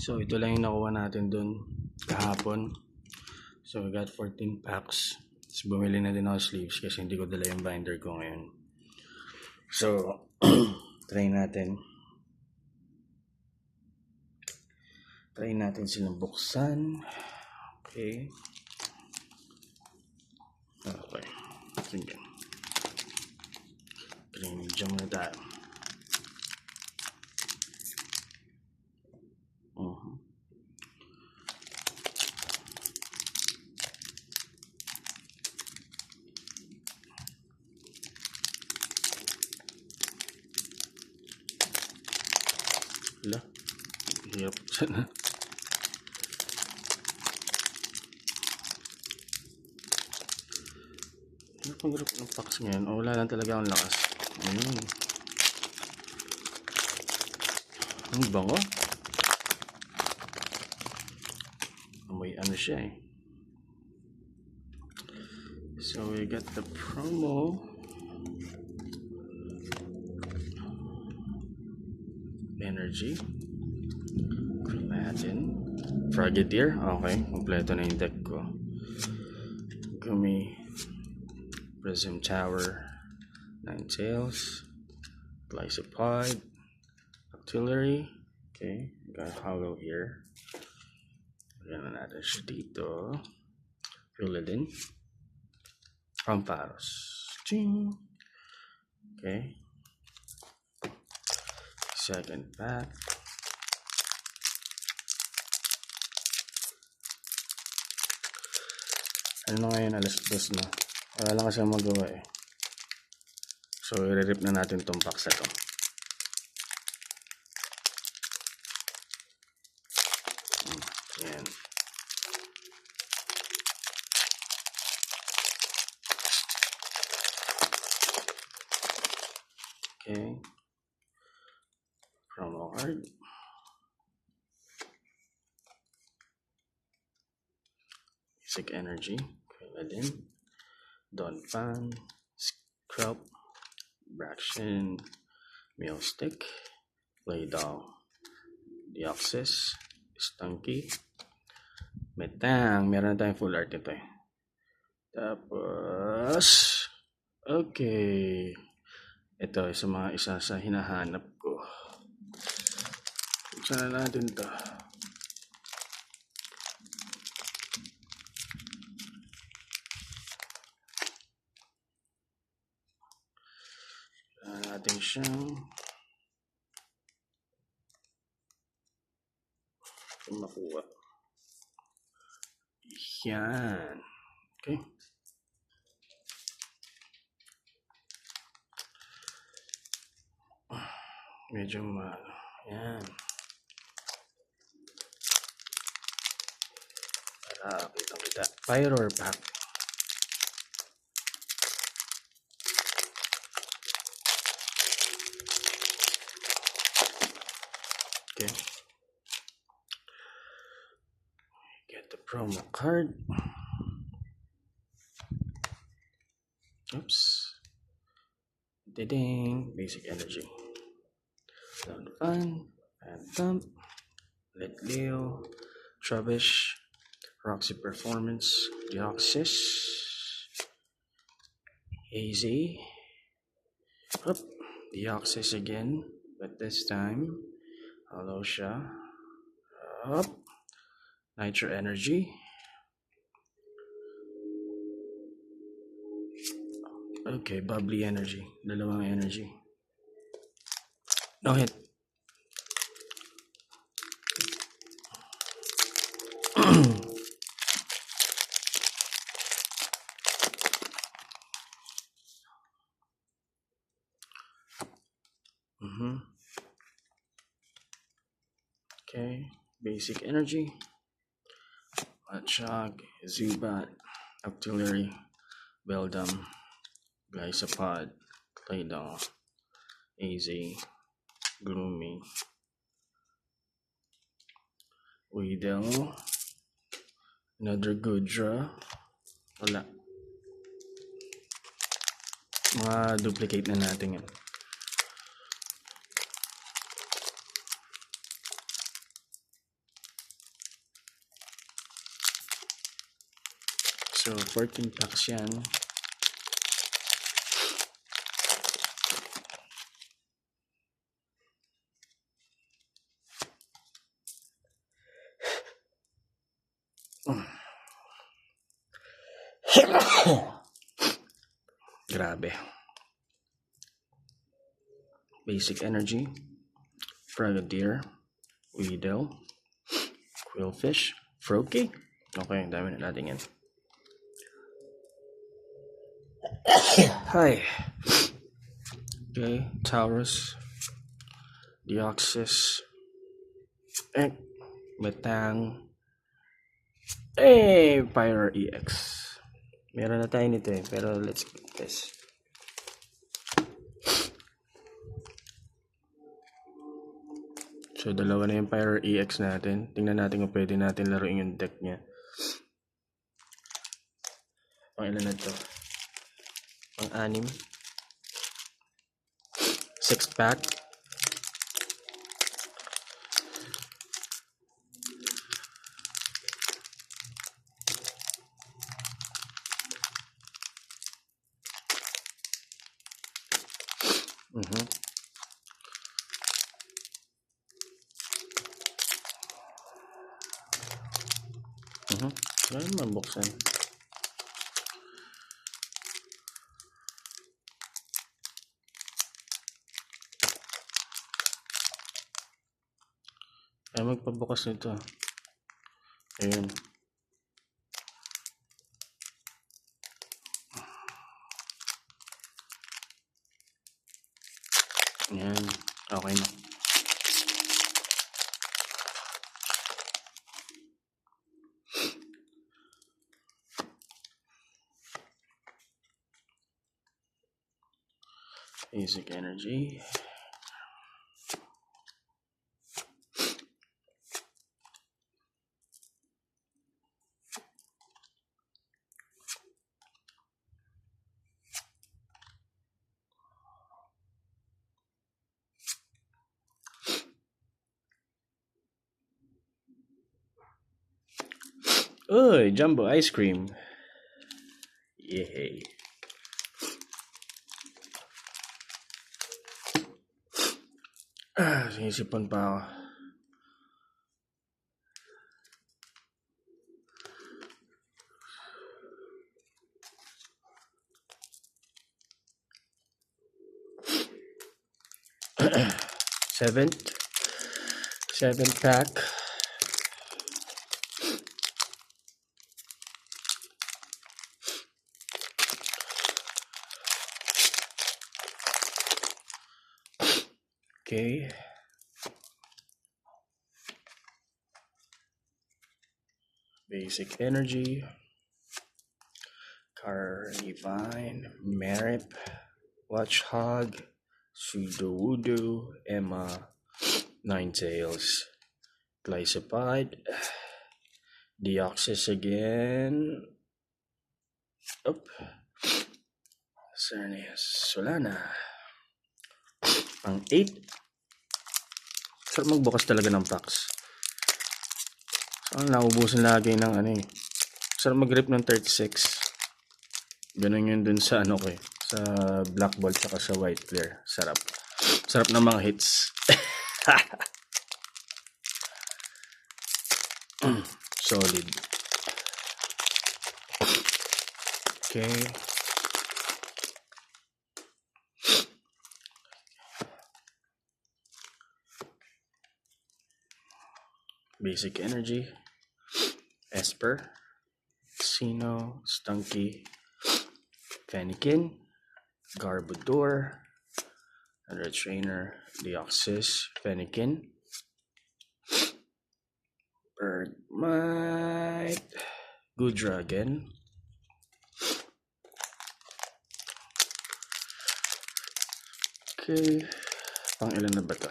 So ito lang yung nakuha natin dun kahapon. So we got 14 packs. So bumili na din ako sleeves kasi hindi ko dala yung binder ko ngayon. So try natin. Try natin silang buksan. Okay. Okay. Sige. Jam na tayo. Wala. Hirap sana. Ano pang hirap ng packs ngayon? O wala lang talaga akong lakas. Ayun. Ang bango. Amoy ano siya eh. So we got the promo. Energy. Natin. Frogadier. Okay. Kompleto na yung deck ko. Gumi. Prism Tower. Ninetales. Glycopod. Artillery. Okay. Got Hollow here. Lagyan na natin siya dito. Philodin. Amparos. Ching. Okay. Second pack. Ano na ngayon? Alas 2 na. Wala lang kasi magawa eh. So, i-rip na natin itong packs na ito. Yan. Okay. Promo card. Basic Energy. Philodin. Donphan. Scrub. Braxton. Millstick. Playdoll. Deoxys. Stunky. Metang. Meron na tayong full art ito eh. Tapos, okay. Ito sa mga isa sa hinahanap ko. Buksan na natin ito. Natin siyang makuha. Yan. Okay. Medyo yan. Para kita. Pyro pack. Okay. Get the promo card. Oops. Ding. Basic Energy. Donphan. Phantom. Let Leo. Trubbish. Roxy Performance. Deoxys. Easy. Up. Deoxys again. But this time, hello siya. Up. Nitro Energy. Okay, Bubbly Energy. Dalawang energy. No hit. Okay, Basic Energy. Machog, Zubat, Artillery, Beldum, Glycopod, Claydol, AZ, Gloomy, Weedle, another Goodra. Wala. Mga duplicate na natin yan. So, 14 packs yan. Grabe. Basic Energy, Frogadier, Weedle, Quillfish, Froakie. Okay, dami na natin yan. Hi. Okay, Taurus, Deoxys, Metang, Pyro EX. Meron na tayo nito pero let's get this. So, dalawa na yung Pyro EX natin. Tingnan natin kung pwede natin laruin yung deck niya. Pang ilan na to? Pang 6. 6 pack. Wala naman buksan. Ay, magpabukas nito. Ayun. Ayan. Okay na. Basic Energy. Uy, Jumbo Ice Cream. Yay. Sinisipan pa ako. Seventh pack. Okay. Basic Energy. Carnivine, Merip, Watchhog, Sudowoodo, Emma, Ninetales, Glycopod, Deoxys again. Cernius, Solana. Ang 8. Sarap magbukas talaga ng packs. Saan naubusan lagi ng Sarap mag-grip ng 36. Ganun yun dun sa sa black ball tsaka sa white clear. Sarap. Sarap ng mga hits. Solid. Okay. Basic Energy, Esper, Sino, Stunky, Fennekin, Garbodor, Red Trainer, Deoxys, Fennekin, Birdmite, Goodra again, okay, pang ilan na ba ito?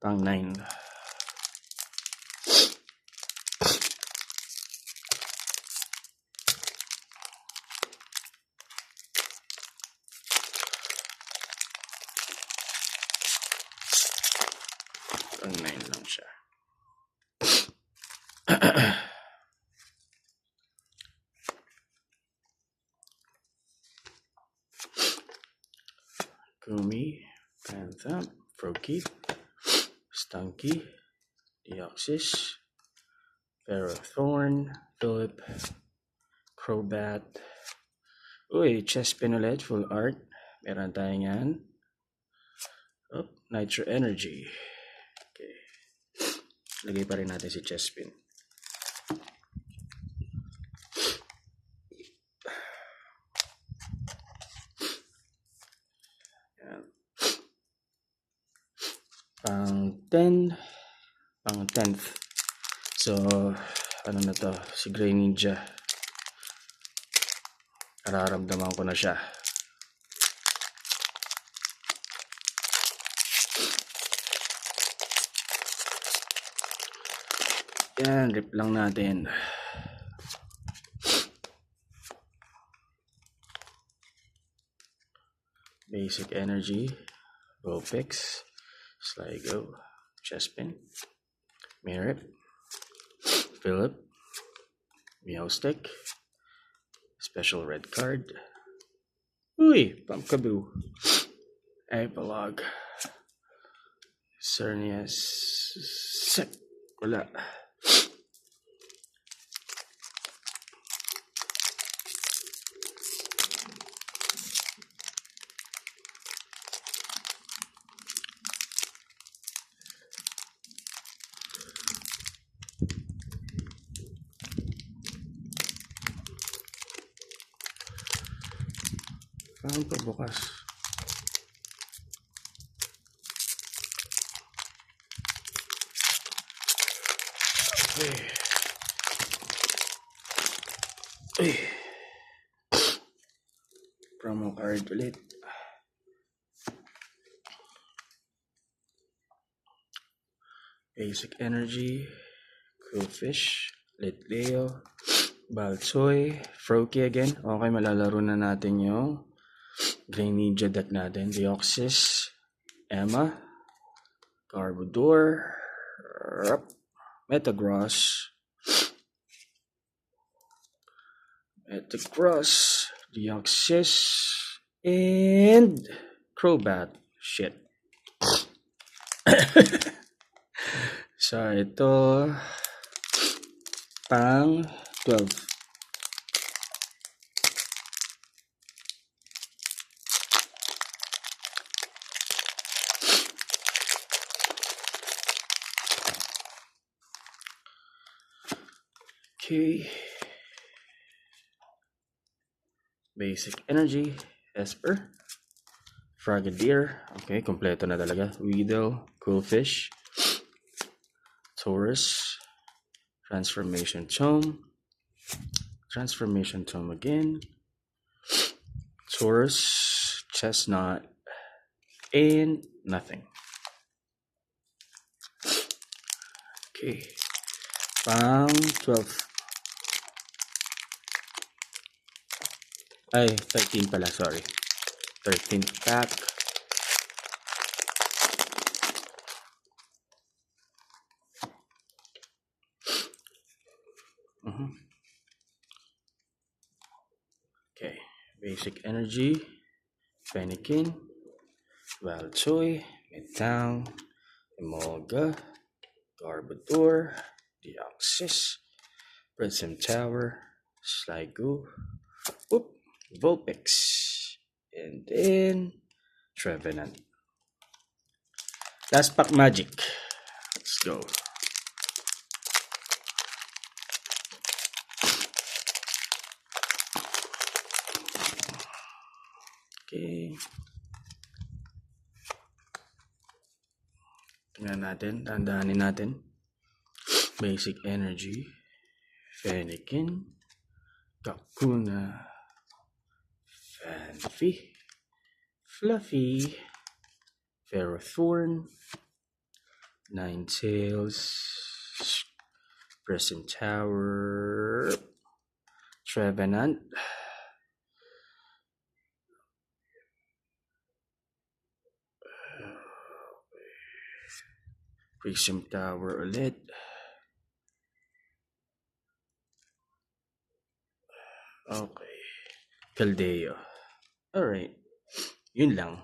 Pang 9. Pang 9 lang siya. Stunky, Deoxys, Ferrothorn, Philip, Crobat. Uy, Chespin ulit, full art. Meron tayo yan. Oh, Nitro Energy. Okay. Lagay pa rin natin si Chespin. Yan. Pang 10th. So, ano na to? Si Grey Ninja. Nararamdaman ko na siya. Yan, rip lang natin. Basic Energy, Vulpix, Sligo, Chespin, Merit, Philip, Meowstick, Special Red Card, uy, Pumpkaboo, Epilogue, Cernius, wala. Saan pa bukas? Okay. Uy. Promo card ulit. Basic Energy, Coolfish, Litleo, Baltoy, Froakie again. Okay, malalaro na natin yung Grey Ninja deck natin. Deoxys, Emma, Garbodor, Metagross, Deoxys, and Crobat. Shit. So, ito pang 12. Okay. Basic Energy, Esper, Frogadier. Okay, kompleto na talaga. Weedle, Coolfish, Taurus, Transformation Tome again, Taurus, Chestnut, and nothing. Okay, pang 12. Ay, 13 pala, sorry. 13th pack. Okay, Basic Energy, Fennekin, Valtoy, Midtown, Emolga, Garbodor, Deoxys, Prism Tower, Sligo, Vulpix, and then Trevenant. Last pack magic. Let's go. Okay. Tingnan natin, dandahanin natin. Basic Energy, Fennekin, Kakuna, Fanfi, Fluffy, Ferrothorn, Ninetales, Prism Tower, Trevenant, Prism Tower ulit. Okay. Caldeo. Alright. Yun lang.